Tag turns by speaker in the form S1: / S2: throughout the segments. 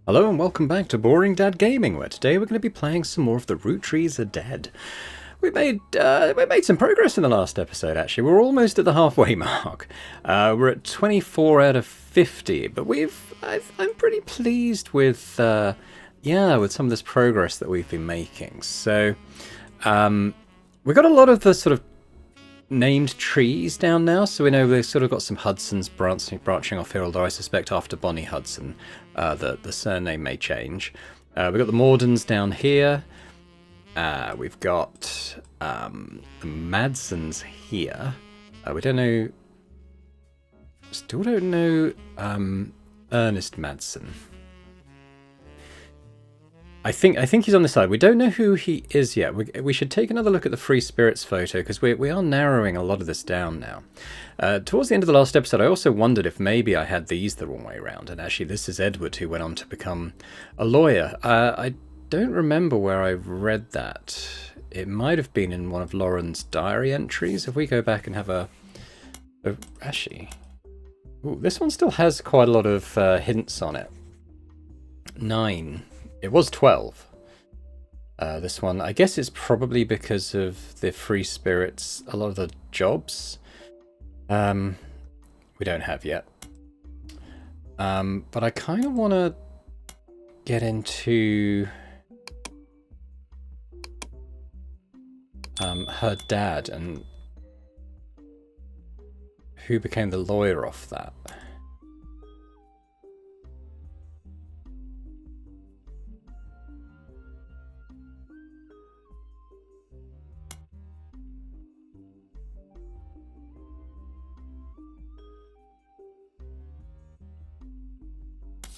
S1: Hello and welcome back to Boring Dad Gaming, where today we're going to be playing some more of the Roottrees Are Dead. We made some progress in the last episode. Actually, we're almost at the halfway mark. We're at 24 out of 50, but I'm pretty pleased with with some of this progress that we've been making. So we've got a lot of the sort of named trees down now, so we know we've sort of got some Hudsons branching off here, although I suspect after Bonnie Hudson the surname may change. We've got the Mordens down here. We've got the Madsons here. We don't know... Still don't know Ernest Madsen. I think he's on this side. We don't know who he is yet. We should take another look at the Free Spirits photo, because we are narrowing a lot of this down now. Towards the end of the last episode, I also wondered if maybe I had these the wrong way around, and actually this is Edward, who went on to become a lawyer. I don't remember where I read that. It might have been in one of Lauren's diary entries. If we go back and have a actually... Ooh, this one still has quite a lot of hints on it. 9. It was 12. This one, I guess it's probably because of the Free Spirits, a lot of the jobs we don't have yet. But I kind of want to get into her dad and who became the lawyer off that.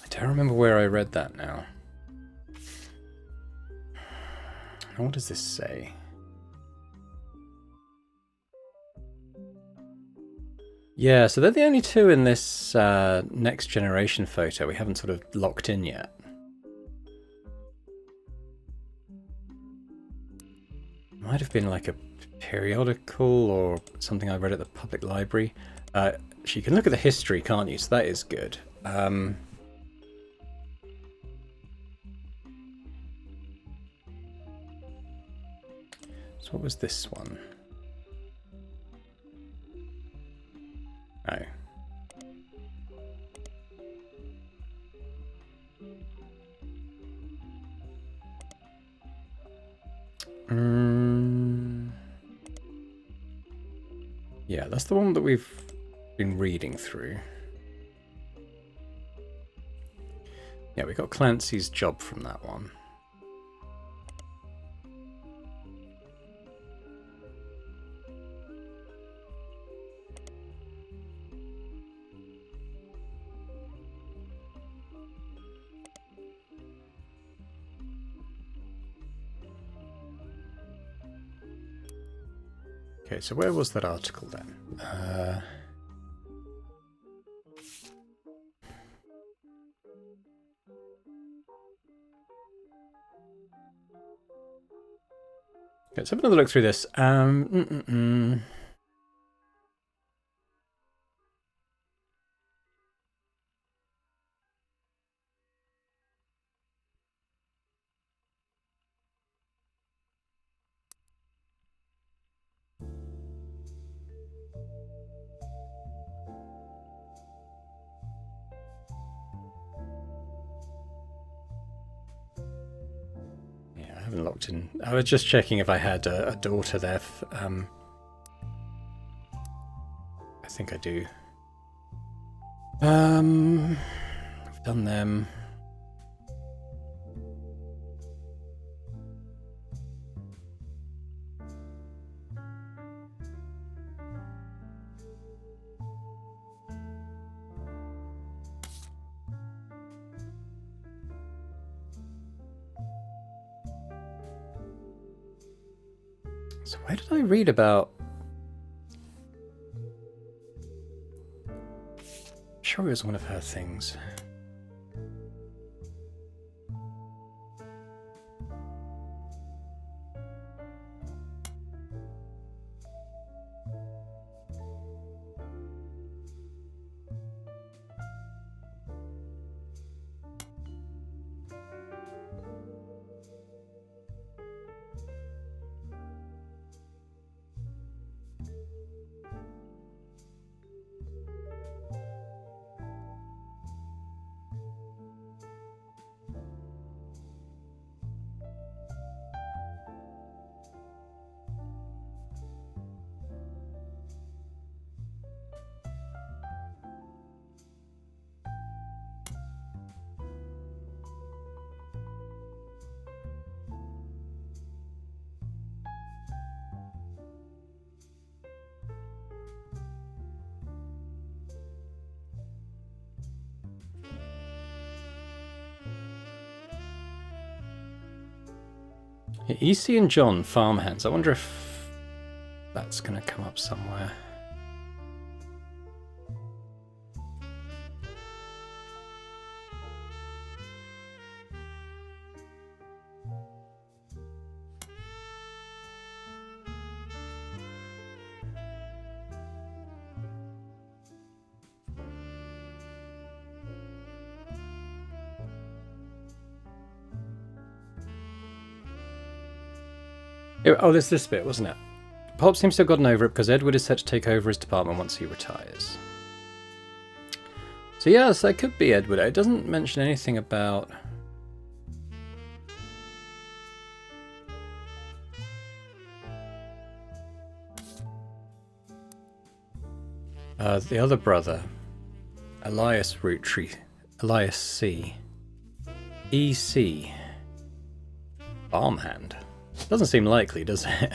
S1: I don't remember where I read that now. What does this say? Yeah, so they're the only two in this next generation photo we haven't sort of locked in yet. Might have been like a periodical or something I read at the public library. So you can look at the history, can't you? So that is good. So what was this one? Oh. Yeah, that's the one that we've been reading through. Yeah, we got Clancy's job from that one. Okay, so where was that article then? Let's have another look through this. Locked in. I was just checking if I had a daughter there. I think I do. I've done them. So where did I read about... I'm sure it was one of her things. EC and John, farmhands. I wonder if that's going to come up somewhere. Oh, there's this bit, wasn't it? Pop seems to have gotten over it because Edward is set to take over his department once he retires. So yes, that could be Edward. It doesn't mention anything about... the other brother, Elias Roottrees, Elias C. EC. Farmhand. Doesn't seem likely, does it?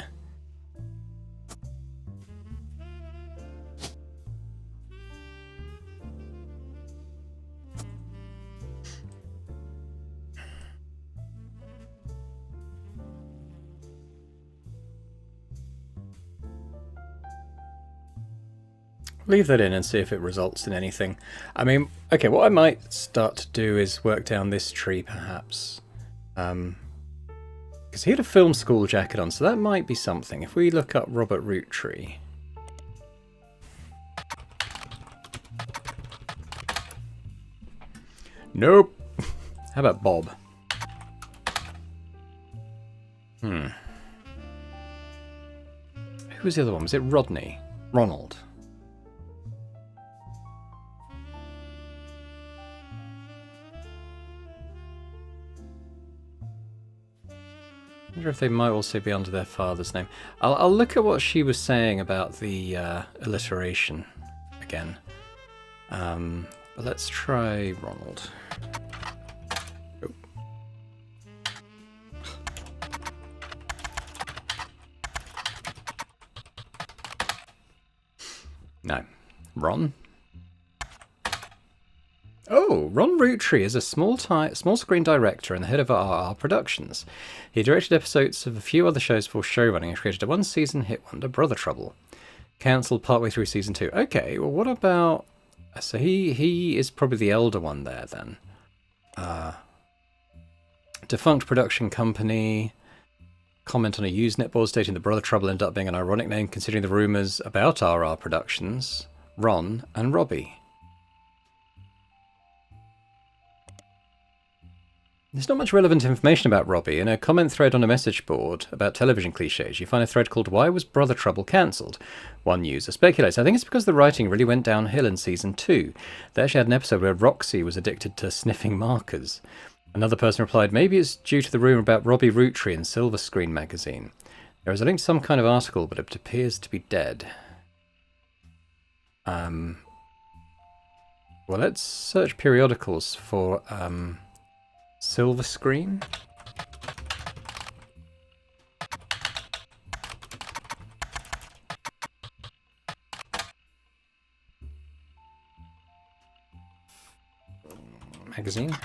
S1: Leave that in and see if it results in anything. I mean, okay, what I might start to do is work down this tree, perhaps. Because he had a film school jacket on, so that might be something. If we look up Robert Roottrees. Nope. How about Bob? Who was the other one? Was it Rodney? Ronald? I wonder if they might also be under their father's name. I'll look at what she was saying about the alliteration again. But let's try Ronald. Oh. No. Ron? Oh, Ron Roottrees is a small screen director and the head of RR Productions. He directed episodes of a few other shows before showrunning and created a one-season hit wonder, Brother Trouble. Cancelled partway through season 2. Okay, well, what about... So he is probably the elder one there, then. Defunct production company. Comment on a Usenet board stating that Brother Trouble ended up being an ironic name considering the rumours about RR Productions, Ron and Robbie. There's not much relevant information about Robbie. In a comment thread on a message board about television cliches, you find a thread called Why Was Brother Trouble Cancelled? One user speculates, I think it's because the writing really went downhill in season 2. They actually had an episode where Roxy was addicted to sniffing markers. Another person replied, maybe it's due to the rumour about Robbie Roottrees in Silver Screen magazine. There is a link to some kind of article, but it appears to be dead. Well, let's search periodicals for... Silver Screen? Magazine?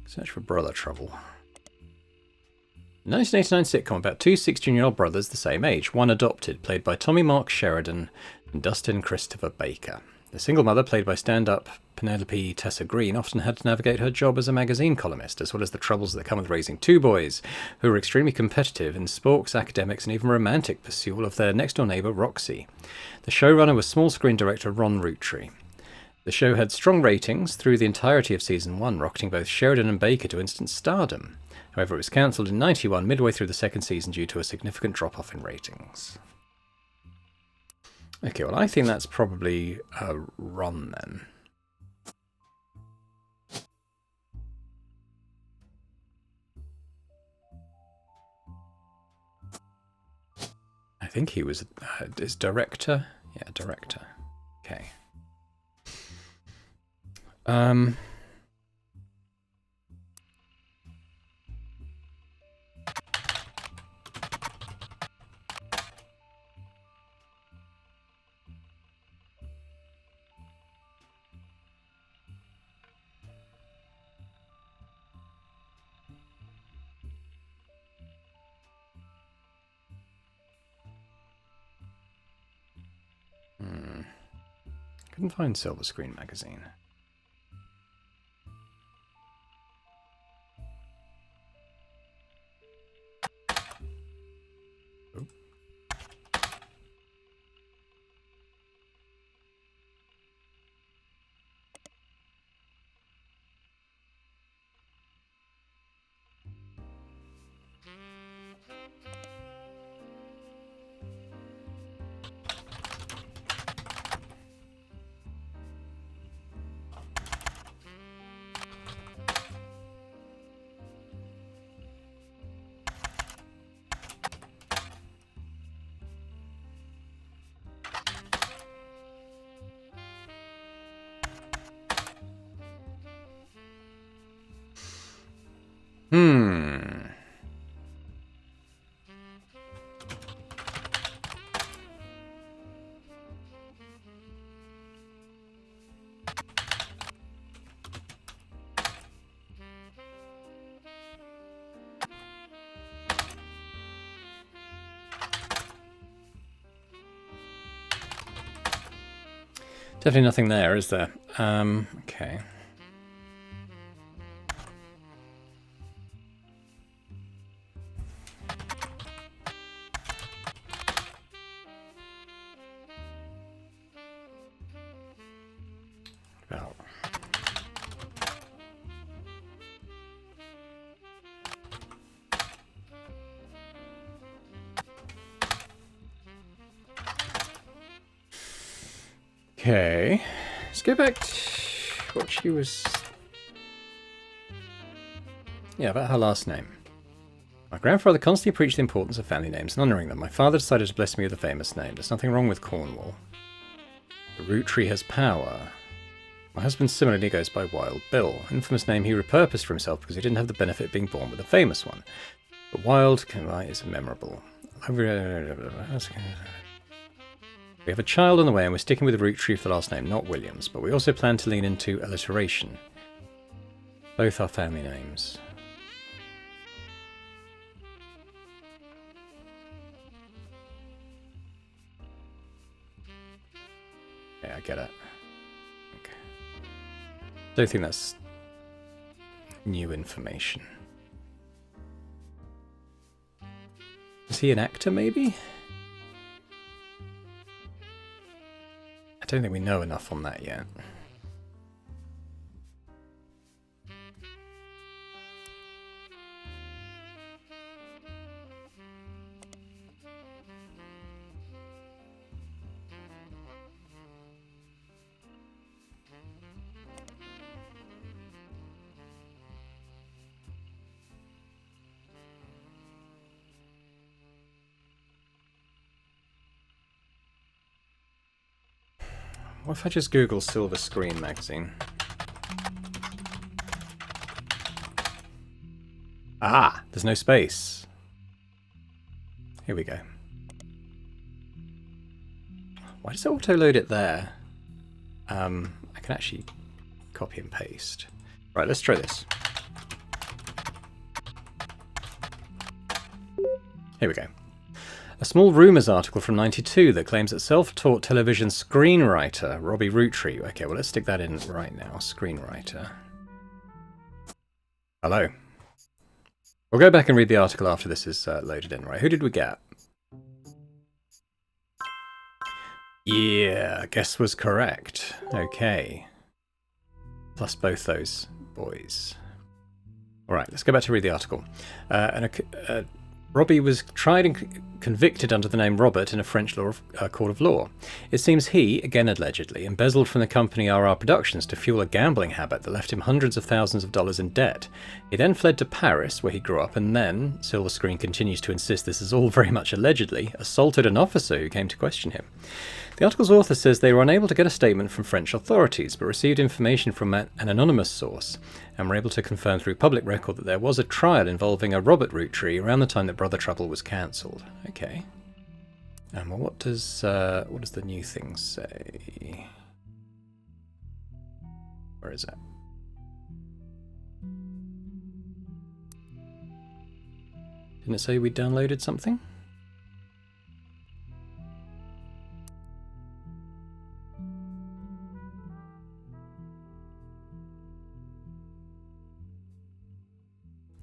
S1: Search for Brother Trouble. 1989 sitcom about two 16-year-old brothers the same age, one adopted, played by Tommy Mark Sheridan and Dustin Christopher Baker. The single mother, played by stand-up Penelope Tessa Green, often had to navigate her job as a magazine columnist, as well as the troubles that come with raising two boys, who were extremely competitive in sports, academics, and even romantic pursuit of their next-door neighbour, Roxy. The showrunner was small-screen director Ron Roottrees. The show had strong ratings through the entirety of season 1, rocketing both Sheridan and Baker to instant stardom. However, it was cancelled in 91 midway through the second season due to a significant drop-off in ratings. Okay, well, I think that's probably a run then. I think he was his director. Yeah, director. Okay. Couldn't find Silver Screen magazine. Definitely nothing there, is there? Okay. Well. Okay, let's go back to what she was... Yeah, about her last name. My grandfather constantly preached the importance of family names and honouring them. My father decided to bless me with a famous name. There's nothing wrong with Cornwall. The root tree has power. My husband similarly goes by Wild Bill, an infamous name he repurposed for himself because he didn't have the benefit of being born with a famous one. But Wild is memorable. We have a child on the way and we're sticking with the root tree for the last name, not Williams, but we also plan to lean into alliteration. Both are family names. Yeah, I get it. Okay. Don't think that's new information. Is he an actor, maybe? I don't think we know enough on that yet. What if I just Google Silver Screen magazine? Ah, there's no space. Here we go. Why does it auto-load it there? I can actually copy and paste. Right, let's try this. Here we go. A small rumours article from '92 that claims that self-taught television screenwriter Robbie Roottrees... Okay, well, let's stick that in right now. Screenwriter. Hello. We'll go back and read the article after this is loaded in. Right, who did we get? Yeah, guess was correct. Okay. Plus both those boys. Alright, let's go back to read the article. Robbie was tried and convicted under the name Robert in a French court of law. It seems he, again allegedly, embezzled from the company RR Productions to fuel a gambling habit that left him hundreds of thousands of dollars in debt. He then fled to Paris, where he grew up, and then, Silver Screen continues to insist this is all very much allegedly, assaulted an officer who came to question him. The article's author says they were unable to get a statement from French authorities, but received information from an anonymous source, and were able to confirm through public record that there was a trial involving a Robert Roottrees around the time that Brother Trouble was cancelled. Okay. Well, what does the new thing say? Where is it? Didn't it say we downloaded something?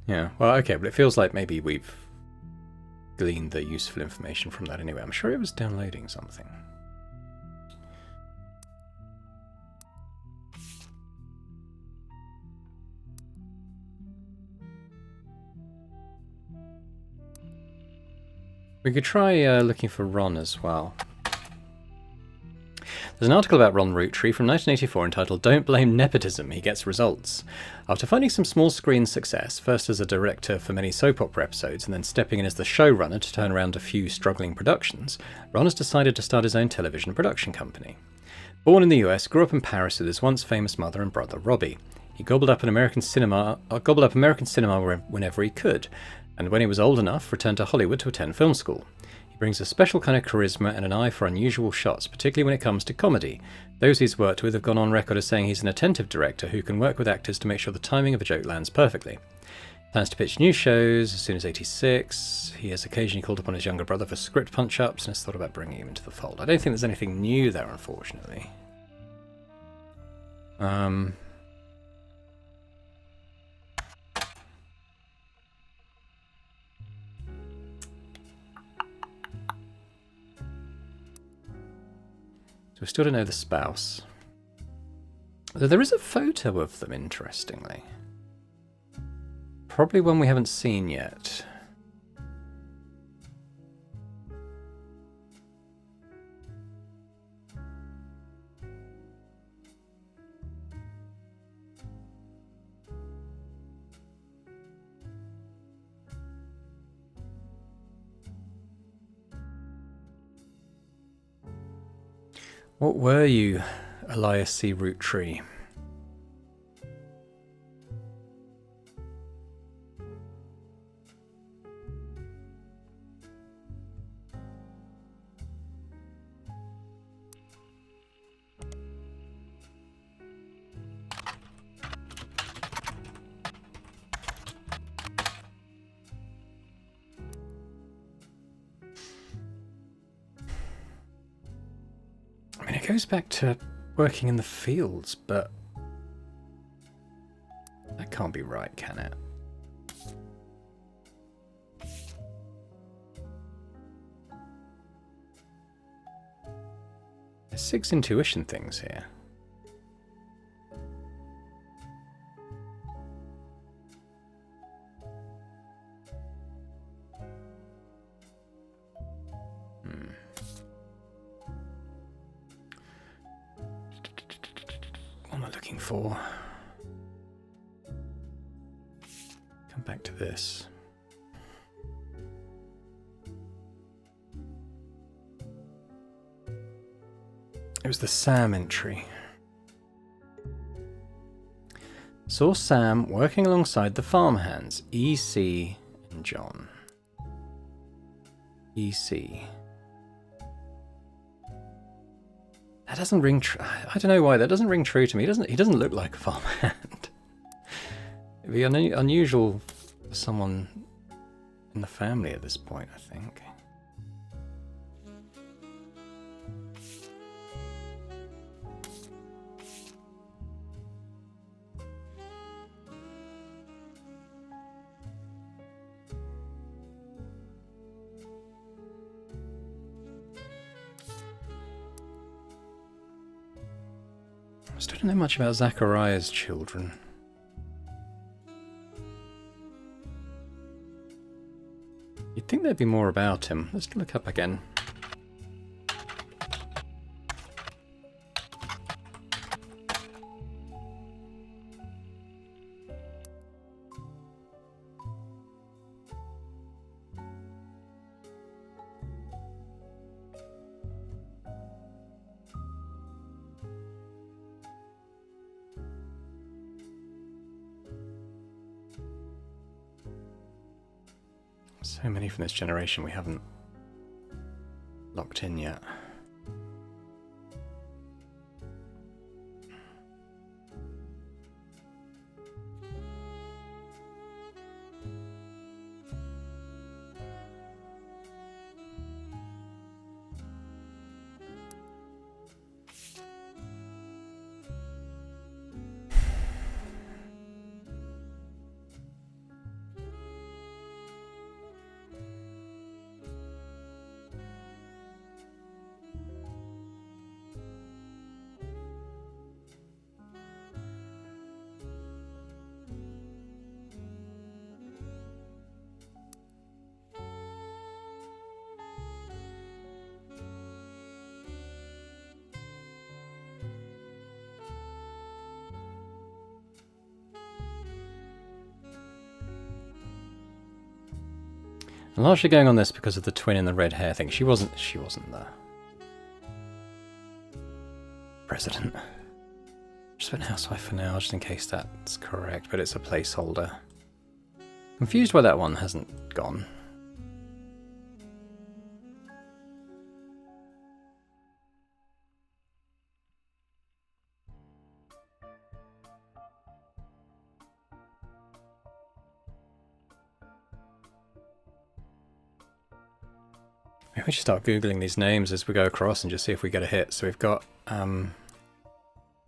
S1: Yeah, well, okay, but it feels like maybe we've gleaned the useful information from that anyway. I'm sure it was downloading something. We could try looking for Ron as well. There's an article about Ron Roottrees from 1984 entitled Don't Blame Nepotism, He Gets Results. After finding some small screen success, first as a director for many soap opera episodes and then stepping in as the showrunner to turn around a few struggling productions, Ron has decided to start his own television production company. Born in the US, grew up in Paris with his once famous mother and brother Robbie. He gobbled up American cinema whenever he could, and when he was old enough, returned to Hollywood to attend film school. He brings a special kind of charisma and an eye for unusual shots, particularly when it comes to comedy. Those he's worked with have gone on record as saying he's an attentive director who can work with actors to make sure the timing of a joke lands perfectly. Plans to pitch new shows as soon as 86. He has occasionally called upon his younger brother for script punch-ups and has thought about bringing him into the fold. I don't think there's anything new there, unfortunately. We still don't know the spouse. Though there is a photo of them, interestingly. Probably one we haven't seen yet. What were you, Elias C. Roottrees? I mean, it goes back to working in the fields, but that can't be right, can it? There's 6 intuition things here. What am I looking for? Come back to this. It was the Sam entry. Saw Sam working alongside the farmhands, E.C. and John. E.C. That doesn't ring true. I don't know why that doesn't ring true to me. He doesn't look like a farmhand. It'd be unusual for someone in the family at this point, I think. I still don't know much about Zachariah's children. You'd think there'd be more about him. Let's look up again. So many from this generation we haven't locked in yet. I'm largely going on this because of the twin in the red hair thing. She wasn't the president. Just put housewife for now, just in case that's correct, but it's a placeholder. Confused why that one hasn't gone. Maybe we should start Googling these names as we go across and just see if we get a hit. So we've got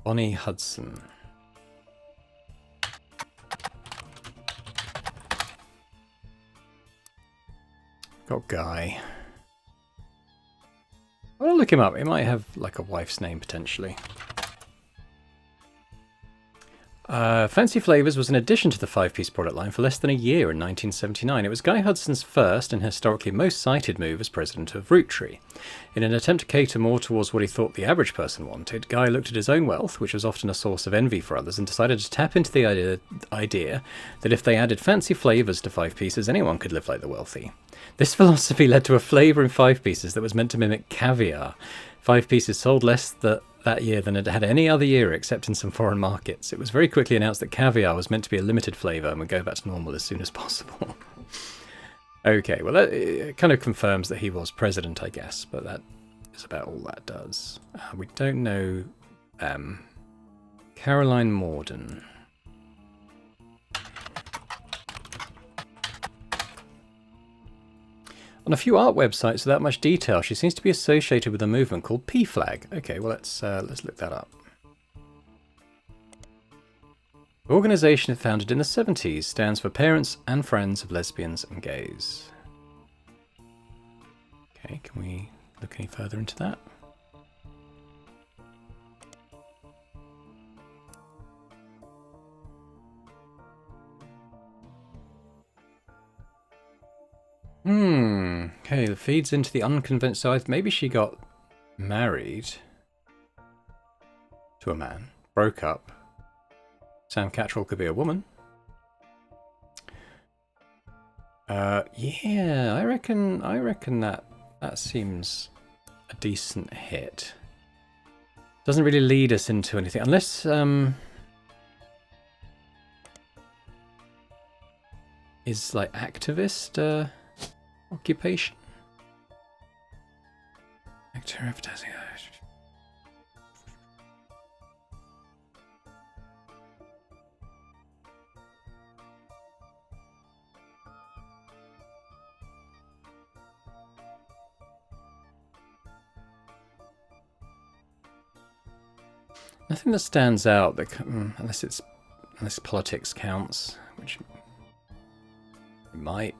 S1: Bonnie Hudson. Got Guy. I'll look him up. He might have like a wife's name potentially. Fancy Flavours was an addition to the 5-piece product line for less than a year in 1979. It was Guy Hudson's first and historically most cited move as president of Roottrees. In an attempt to cater more towards what he thought the average person wanted, Guy looked at his own wealth, which was often a source of envy for others, and decided to tap into the idea that if they added fancy flavours to 5 pieces, anyone could live like the wealthy. This philosophy led to a flavour in 5 pieces that was meant to mimic caviar. 5 pieces sold less that year than it had any other year except in some foreign markets. It was very quickly announced that caviar was meant to be a limited flavour and would go back to normal as soon as possible. Okay, well it kind of confirms that he was president, I guess, but that is about all that does. We don't know Caroline Morden. On a few art websites without much detail, she seems to be associated with a movement called P-Flag. Okay, well let's look that up. The organisation founded in the 70s stands for Parents and Friends of Lesbians and Gays. Okay, can we look any further into that? Okay, it feeds into the unconvinced side. Maybe she got married to a man, broke up. Sam Cattrall could be a woman. Yeah, I reckon that seems a decent hit. Doesn't really lead us into anything, unless is like activist occupation. Actor advertising. Nothing that stands out that unless politics counts, which it might.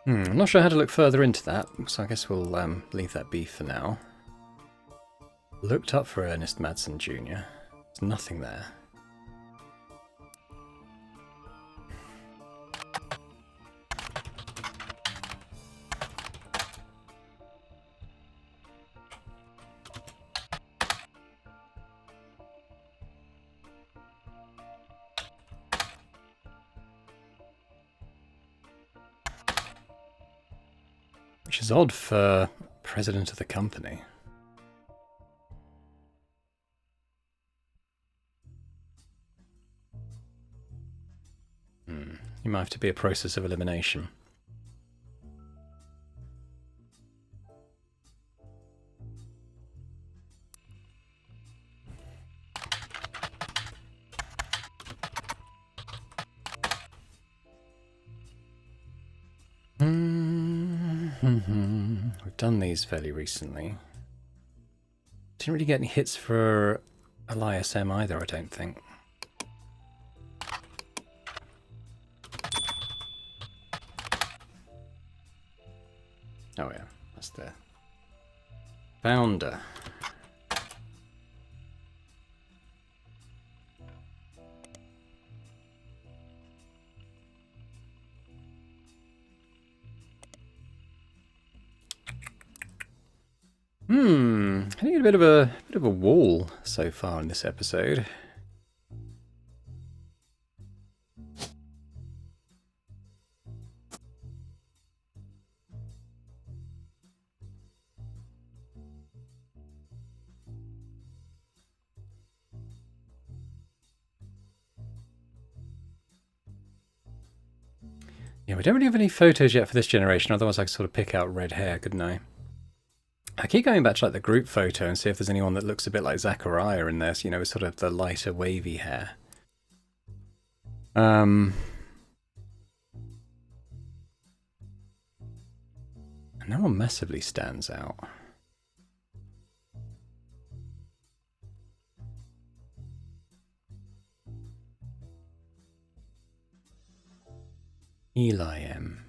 S1: I'm not sure how to look further into that, so I guess we'll leave that be for now. Looked up for Ernest Madsen Jr. There's nothing there. Which is odd for president of the company. You might have to be a process of elimination. We've done these fairly recently. Didn't really get any hits for Elias M either, I don't think. Oh yeah, that's the founder. I think a bit of a wall so far in this episode. Yeah, we don't really have any photos yet for this generation, otherwise I could sort of pick out red hair, couldn't I? I keep going back to like the group photo and see if there's anyone that looks a bit like Zachariah in this, you know, with sort of the lighter wavy hair. No one massively stands out. Eli M.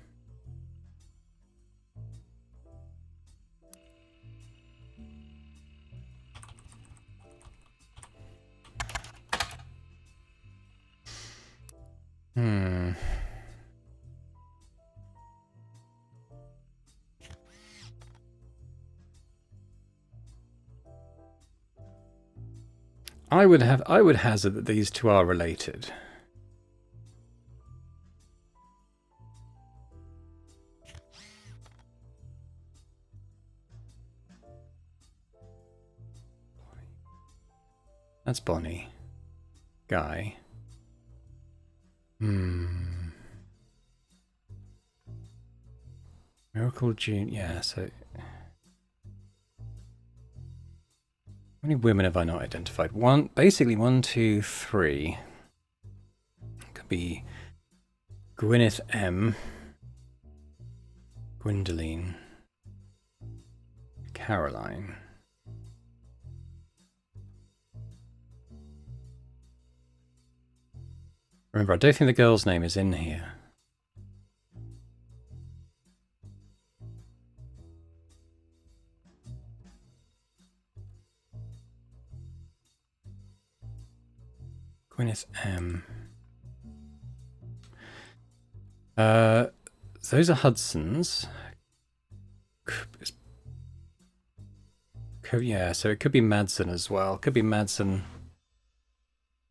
S1: I would hazard that these two are related. That's Bonnie. Guy. Miracle June, yeah, so... How many women have I not identified? Basically 1, 2, 3. Could be Gwyneth M. Gwendoline. Caroline. Remember, I don't think the girl's name is in here. Gwyneth M. Those are Hudson's. Yeah, so it could be Madsen as well. Could be Madsen.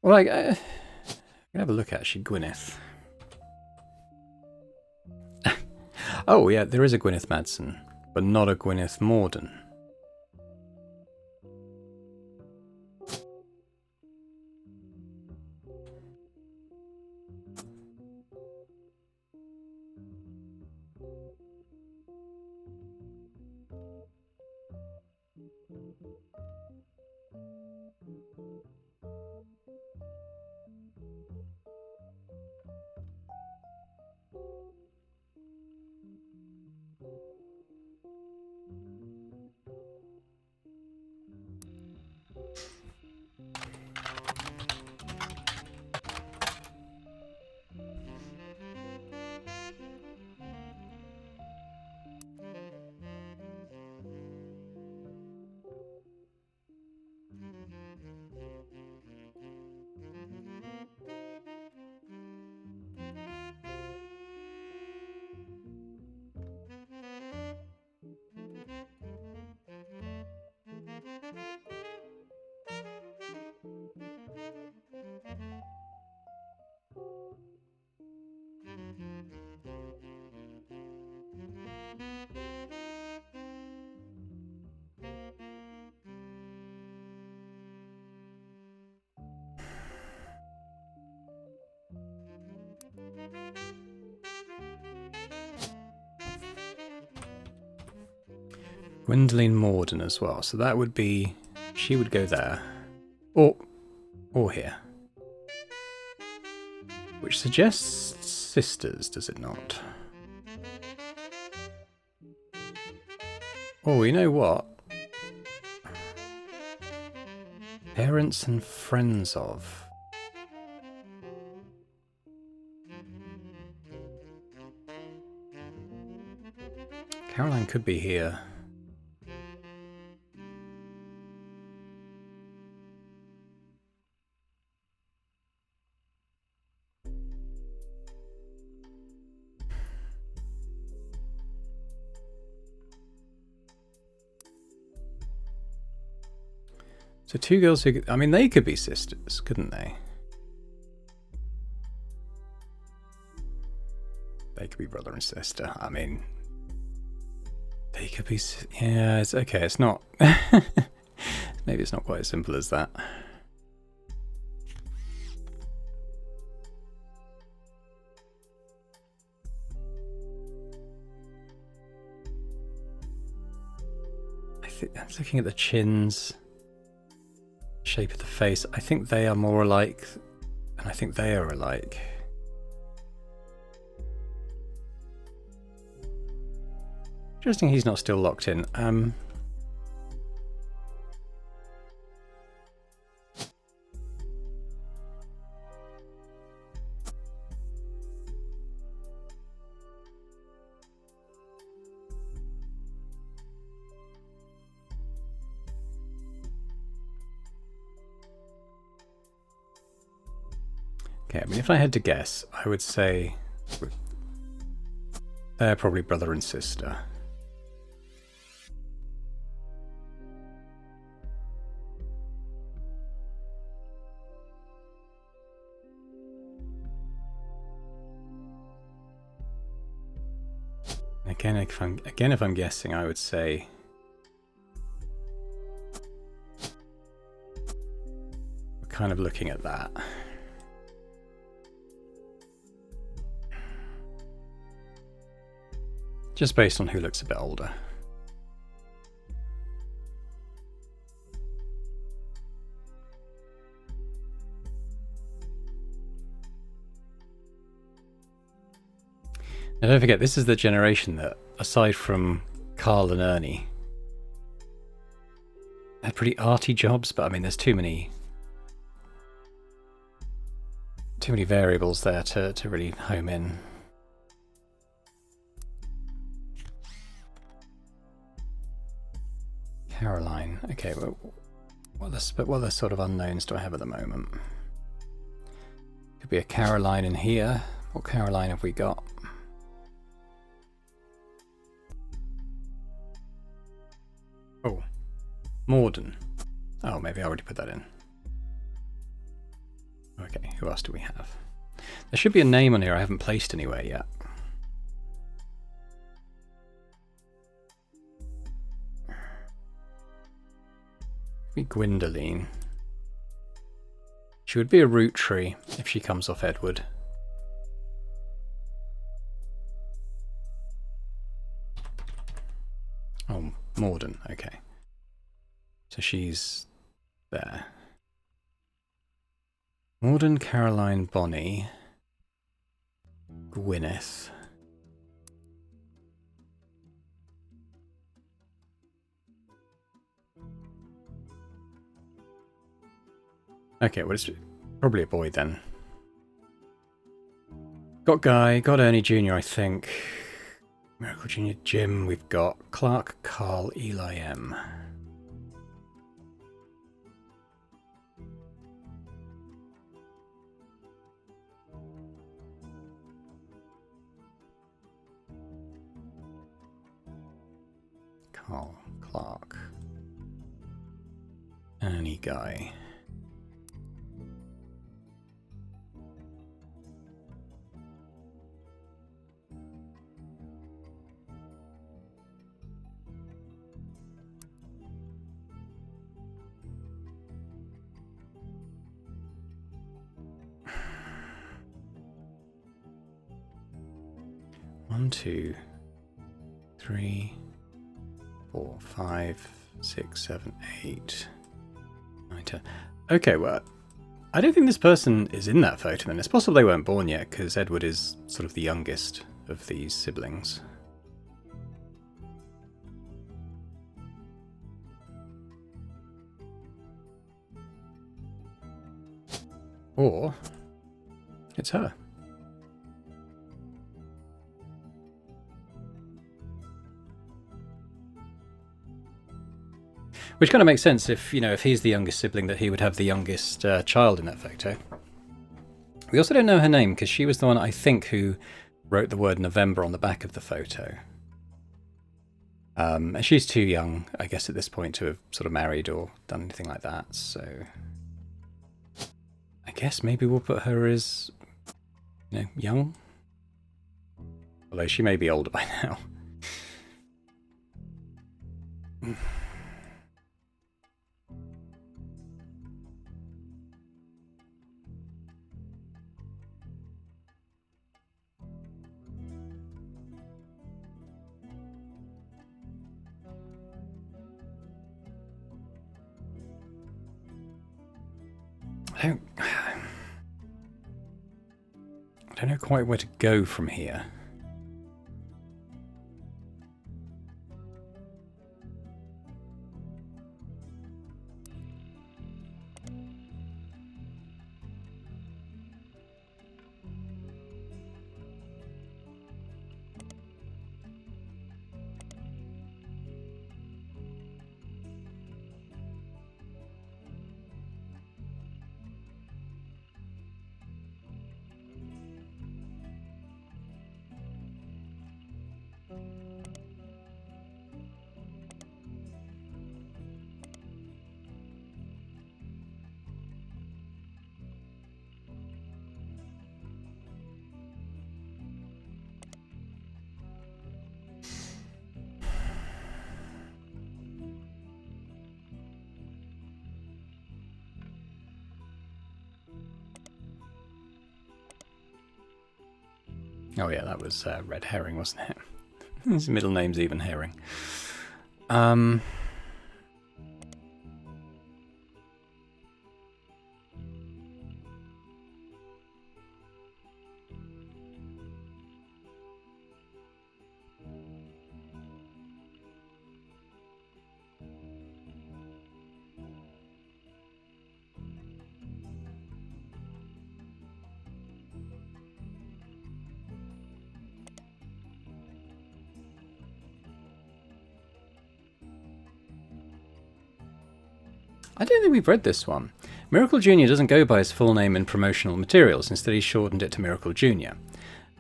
S1: Well, I can have a look actually. Gwyneth. Oh yeah, there is a Gwyneth Madsen, but not a Gwyneth Morden. Gwendolyn Morden as well. So that would be... She would go there. Or here. Which suggests sisters, does it not? Oh, you know what? Parents and friends of. Caroline could be here. So two girls who... I mean, they could be sisters, couldn't they? They could be brother and sister. I mean... They could be... Yeah, it's okay. It's not... Maybe it's not quite as simple as that. I'm looking at the chins, shape of the face. I think they are more alike, and I think they are alike. Interesting he's not still locked in. Okay, I mean, if I had to guess, I would say they're probably brother and sister. Again, if I'm guessing, I would say we're kind of looking at that. Just based on who looks a bit older. Now don't forget, this is the generation that, aside from Carl and Ernie, had pretty arty jobs, but I mean there's too many variables there to really home in. Caroline. Okay, well, what other sort of unknowns do I have at the moment? Could be a Caroline in here. What Caroline have we got? Oh, Morden. Oh, maybe I already put that in. Okay, who else do we have? There should be a name on here I haven't placed anywhere yet. Gwendolyn. She would be a Roottrees if she comes off Edward. Oh, Morden, okay. So she's there. Morden, Caroline, Bonnie, Gwyneth. Okay, well, it's probably a boy then. Got Guy, got Ernie Jr., I think. Miracle Jr., Jim, we've got Clark, Carl, Eli M. Carl, Clark, Ernie, Guy. One, two, three, 4, 5, 6, 7, 8, 9, 10. Okay, well, I don't think this person is in that photo, then. It's possible they weren't born yet, because Edward is sort of the youngest of these siblings. Or it's her. Which kind of makes sense if, you know, if he's the youngest sibling, that he would have the youngest child in that photo. We also don't know her name, because she was the one, I think, who wrote the word November on the back of the photo. And she's too young, I guess, at this point to have sort of married or done anything like that, so I guess maybe we'll put her as, you know, young. Although she may be older by now. I don't know quite where to go from here. Oh yeah, that was Red Herring, wasn't it? His middle name's even Herring. I don't think we've read this one. Miracle Jr. doesn't go by his full name in promotional materials, instead he shortened it to Miracle Jr.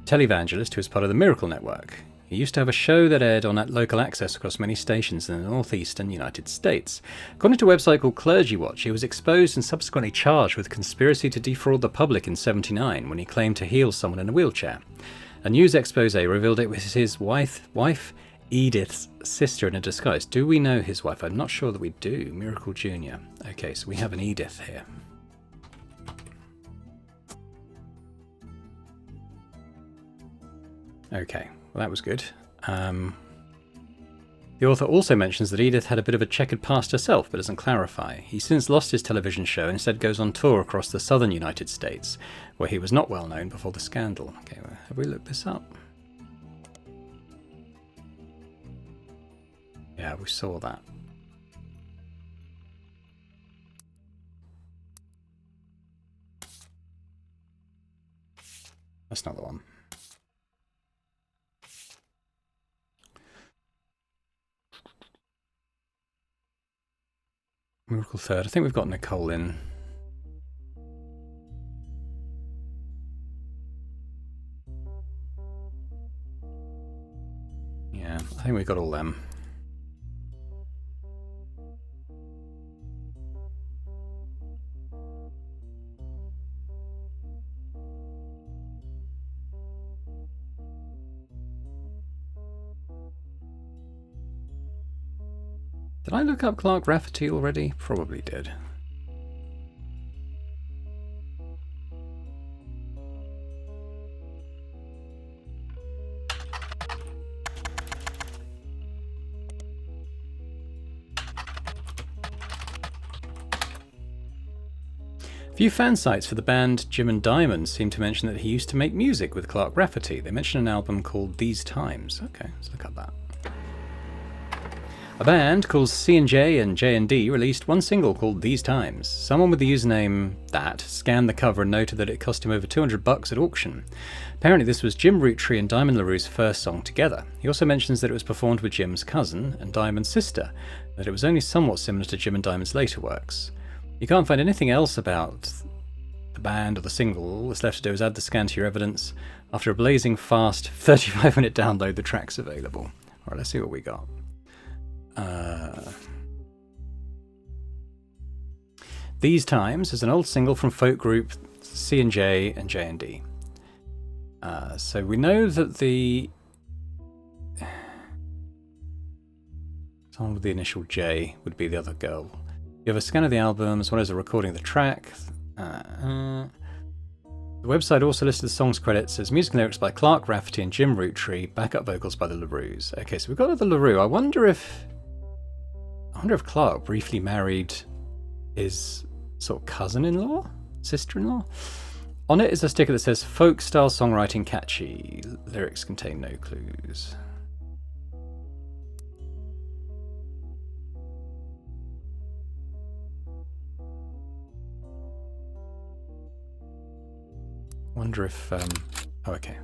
S1: Televangelist who is part of the Miracle Network. He used to have a show that aired on local access across many stations in the northeastern United States. According to a website called Clergy Watch, he was exposed and subsequently charged with conspiracy to defraud the public in '79 when he claimed to heal someone in a wheelchair. A news expose revealed it was his wife Edith's sister in a disguise. Do we know his wife? I'm not sure that we do. Miracle Jr. Okay, so we have an Edith here. Okay, well that was good. The author also mentions that Edith had a bit of a checkered past herself, but doesn't clarify. He since lost his television show and instead goes on tour across the southern United States, where he was not well known before the scandal. Okay, well, have we looked this up? Yeah, we saw that. That's not the one. Miracle Third. I think we've got Nicole in. Yeah, I think we've got all them. Did I look up Clark Rafferty already? Probably did. Few fan sites for the band Jim and Diamond seem to mention that he used to make music with Clark Rafferty. They mention an album called These Times. Okay, let's look up that. A band called C&J and J&D released one single called These Times. Someone with the username that scanned the cover and noted that it cost him over $200 at auction. Apparently this was Jim Roottree and Diamond LaRue's first song together. He also mentions that it was performed with Jim's cousin and Diamond's sister, that it was only somewhat similar to Jim and Diamond's later works. You can't find anything else about the band or the single. All that's left to do is add the scan to your evidence. After a blazing fast 35-minute download, the track's available. Alright, let's see what we got. These Times is an old single from folk group C&J and J&D. So we know that the someone with the initial J would be the other girl. You have a scan of the album as well as a recording of the track. The website also listed the song's credits as music and lyrics by Clark Rafferty and Jim Roottree, backup vocals by the LaRues. Okay, so we've got the LaRue. I wonder if Clark briefly married his sort of cousin-in-law? Sister-in-law? On it is a sticker that says, folk-style songwriting catchy. Lyrics contain no clues. Wonder if... oh, okay.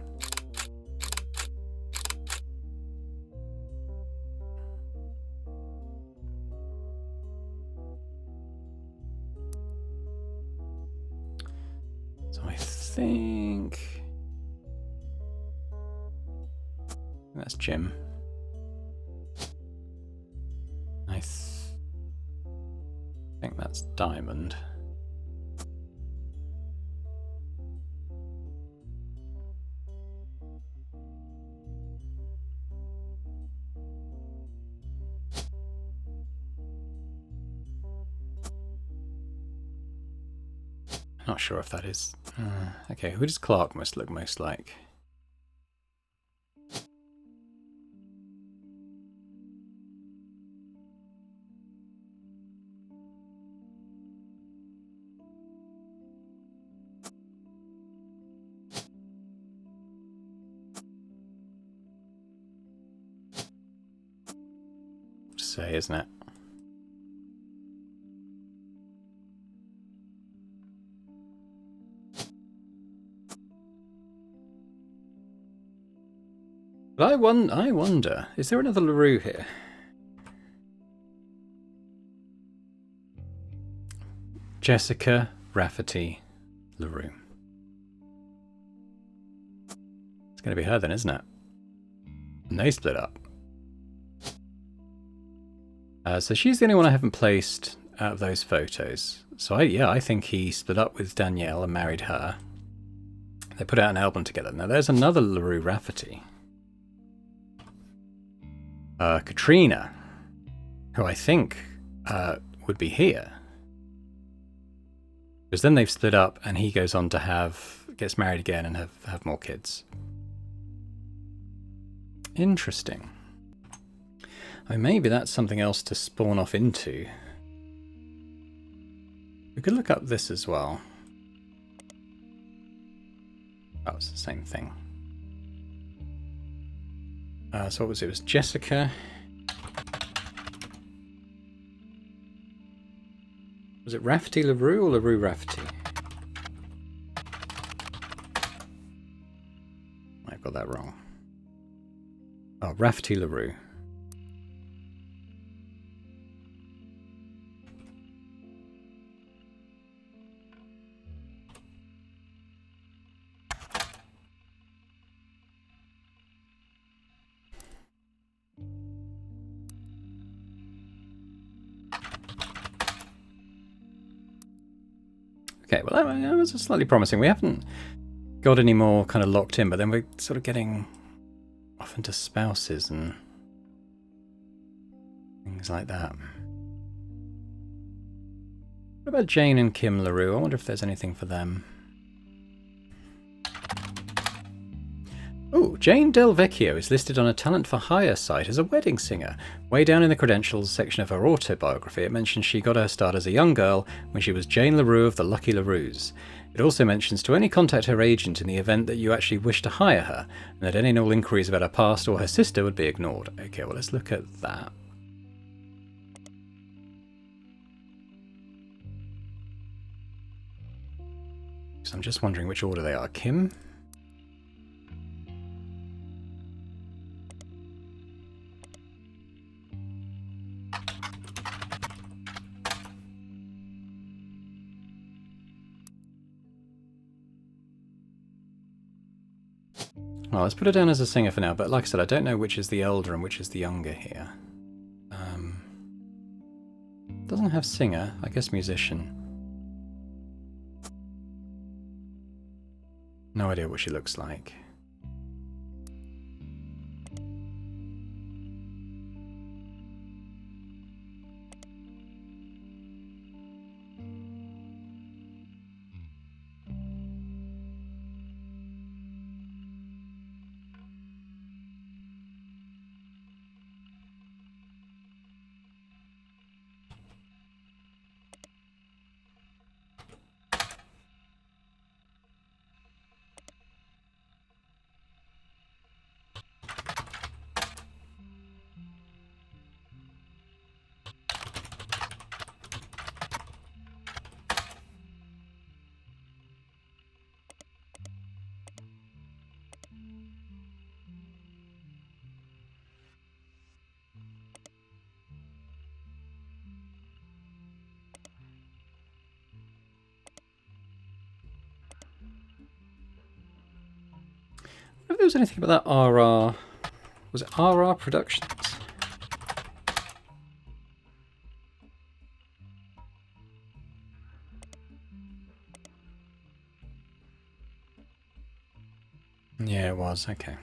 S1: So I think that's Jim. I think that's Diamond. Not sure if that is... okay, who does Clark look most like? Say, isn't it? But I wonder, is there another LaRue here? Jessica Rafferty LaRue. It's going to be her then, isn't it? And they split up. So she's the only one I haven't placed out of those photos. So I think he split up with Danielle and married her. They put out an album together. Now there's another LaRue Rafferty. Katrina, who I think would be here. Because then they've split up and he goes on to gets married again and have more kids. Interesting. I mean, maybe that's something else to spawn off into. We could look up this as well. Oh, it's the same thing. So what was it? It was Jessica. Was it Rafferty LaRue or LaRue Rafferty? I got that wrong. Oh, Rafferty LaRue. Okay, well that was slightly promising. We haven't got any more kind of locked in, but then we're sort of getting off into spouses and things like that. What about Jane and Kim LaRue? I wonder if there's anything for them. Oh, Jane Del Vecchio is listed on a talent for hire site as a wedding singer. Way down in the credentials section of her autobiography, it mentions she got her start as a young girl when she was Jane LaRue of the Lucky LaRues. It also mentions to only contact her agent in the event that you actually wish to hire her, and that any and all inquiries about her past or her sister would be ignored. Okay, well, let's look at that. So I'm just wondering which order they are. Kim? Well, let's put her down as a singer for now, but like I said, I don't know which is the elder and which is the younger here. Doesn't have singer, I guess musician. No idea what she looks like. If there was anything about that RR... Was it RR Productions? Yeah, it was. Okay.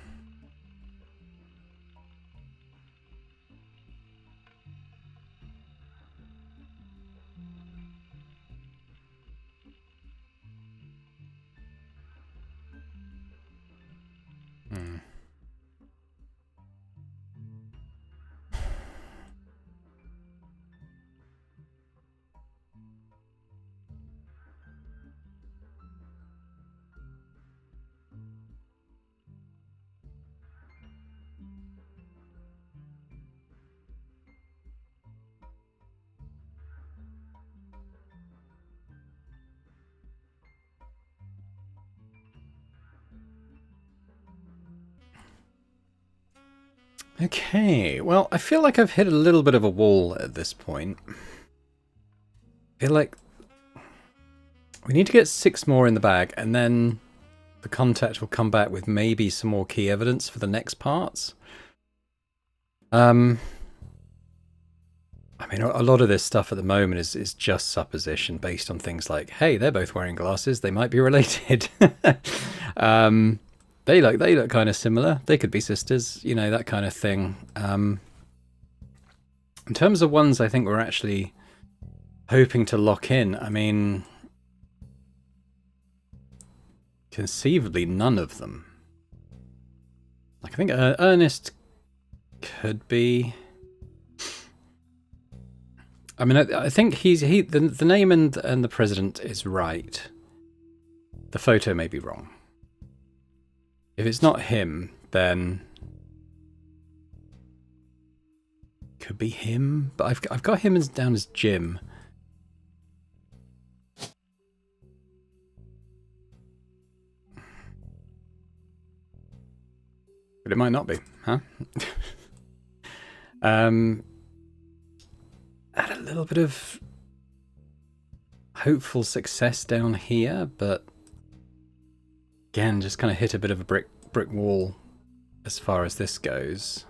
S1: Okay, well, I feel like I've hit a little bit of a wall at this point. I feel like we need to get 6 more in the bag, and then the contact will come back with maybe some more key evidence for the next parts. I mean, a lot of this stuff at the moment is just supposition based on things like, hey, they're both wearing glasses, they might be related. They look kind of similar. They could be sisters, you know, that kind of thing. In terms of ones I think we're actually hoping to lock in, I mean, conceivably none of them. Like, I think Ernest could be. I mean, I think the name and the president is right. The photo may be wrong. If it's not him, then could be him. But I've got him down as Jim. But it might not be, huh? Add a little bit of hopeful success down here, but again, just kind of hit a bit of a brick wall as far as this goes.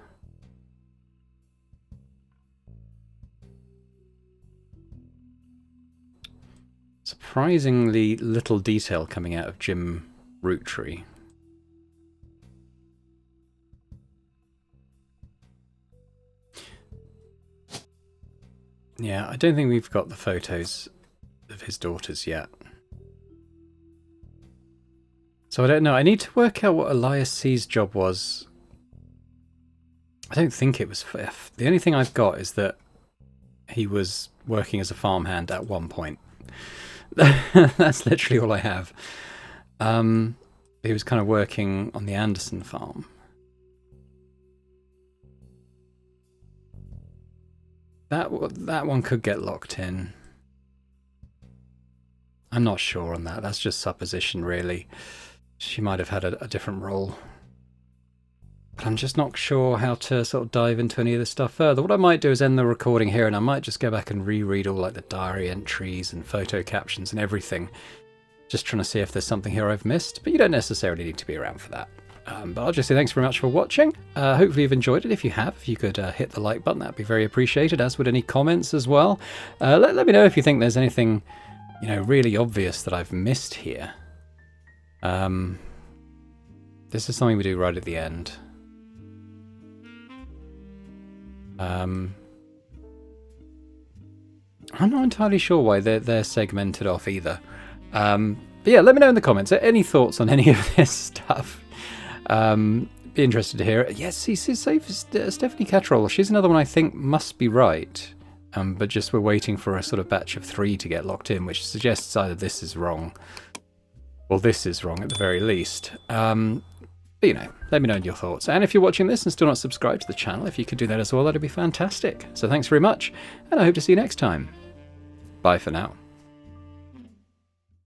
S1: Surprisingly little detail coming out of Jim Roottrees. Yeah, I don't think we've got the photos of his daughters yet. So I don't know. I need to work out what Elias C's job was. I don't think it was fifth. The only thing I've got is that he was working as a farmhand at one point. That's literally all I have. He was kind of working on the Anderson farm. That one could get locked in. I'm not sure on that. That's just supposition, really. She might have had a different role. But I'm just not sure how to sort of dive into any of this stuff further. What I might do is end the recording here, and I might just go back and reread all like the diary entries and photo captions and everything. Just trying to see if there's something here I've missed. But you don't necessarily need to be around for that. But I'll just say thanks very much for watching. Hopefully you've enjoyed it. If you have, if you could hit the like button, that'd be very appreciated, as would any comments as well. Let me know if you think there's anything, you know, really obvious that I've missed here. This is something we do right at the end. I'm not entirely sure why they're segmented off either. But yeah, let me know in the comments. Any thoughts on any of this stuff? Be interested to hear it. Yes, see, Stephanie Catterall. She's another one I think must be right. But just we're waiting for a sort of batch of 3 to get locked in, which suggests either this is wrong, or this is wrong at the very least. But, you know, let me know your thoughts. And if you're watching this and still not subscribed to the channel, if you could do that as well, that'd be fantastic. So thanks very much, and I hope to see you next time. Bye for now.